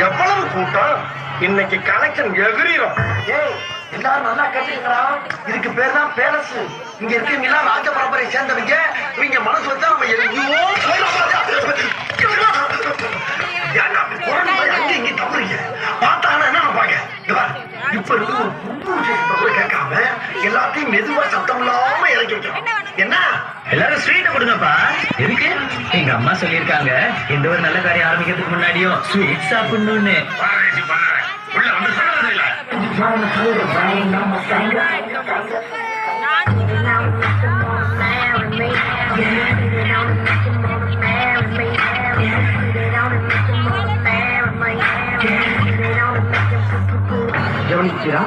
எவ்வளவு கூட்டம் இன்னைக்கு கலெக்ஷன் எகிரிடும். எல்லாரும் நல்லா கேட்டுக்கிறான். இதுக்கு பேர் தான் பேலஸ். இங்க இருக்கீங்க எல்லாம் ராஜ பரம்பரை சேர்ந்தவங்க. இவங்க மனசு வச்சா நம்ம எங்கேயோ இங்க தவறீங்க பார்த்தாங்கன்னா என்ன நினைப்பாங்க. இப்ப இருந்து ஒரு புது விஷயத்தை கூட கேட்காம எல்லாத்தையும் மெதுவா சத்தம் இல்லாம இறக்கி வைக்கணும். என்ன எல்லாரும் ஸ்வீட்டை கொடுங்கப்பா. எதுக்கு? எங்க அம்மா சொல்லியிருக்காங்க எந்த ஒரு நல்ல காரியம் ஆரம்பிக்கிறதுக்கு முன்னாடியும் ஸ்வீட் சாப்பிடணும்னு. உள்ள வந்து சொல்றது இல்ல. கவனிக்கிறா?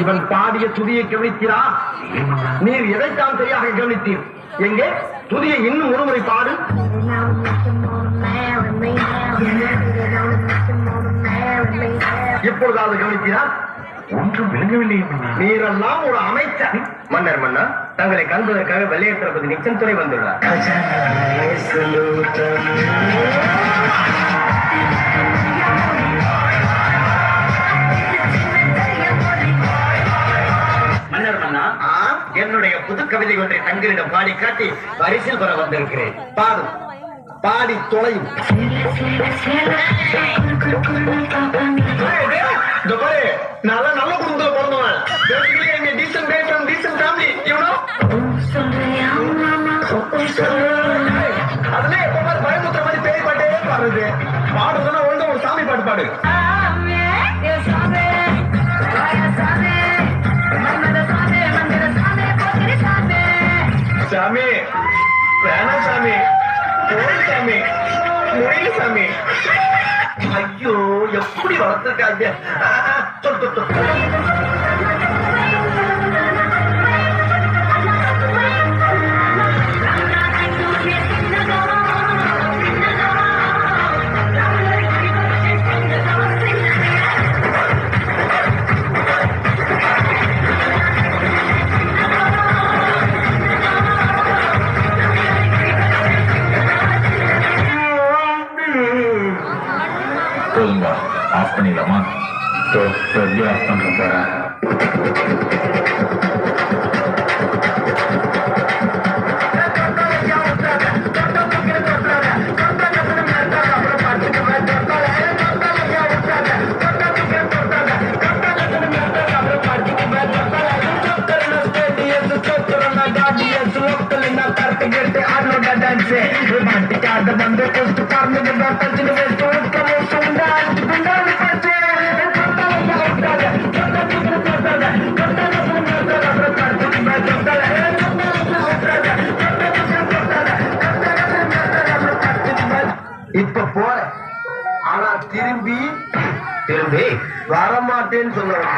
இவன் பாடிய துதியை கவனிக்கிறா? நீர் எதைத்தான் சரியாக கவனித்தீர்? எங்கே துதியை இன்னும் ஒருமுறை பாடு. எப்பொழுதாவது கவனித்தீரா? ஒன்றும் விளங்கவில்லை. நீரெல்லாம் ஒரு அமைச்சர். மன்னர் மன்னா, தங்களை காண்பதற்காக வெள்ளைய தளபதி நிக்சன் துறை வந்துள்ளார். மன்னர் மன்னா, என்னுடைய புது கவிதை ஒன்றை தங்களிடம் பாடி காட்டி பரிசில் பெற வந்திருக்கிறேன். பாடும், பாடி தொலையும். நல்ல நல்ல குடும்பத்துல பிறந்தவன். Decent man from decent family, you know. அதுல எப்ப பாரு பயமுத்துற மாதிரி பேய் பாட்டே பாடுறது. பாடுறதுன்னா ஒழுங்கா ஒரு சாமி பாட்டு பாடு. சாமி வேணாம் சாமி, போய் சாமி, முடியல சாமி. ஐயோ எப்படி வளர்த்துருக்காங்க. ஆஃப் பண்ணிடலாமா? எப்படி ஆஃப் பண்ற போறேன்? இப்ப போற, ஆனா திரும்பி திரும்பி வரமாட்டேன்னு சொல்லுவாங்க.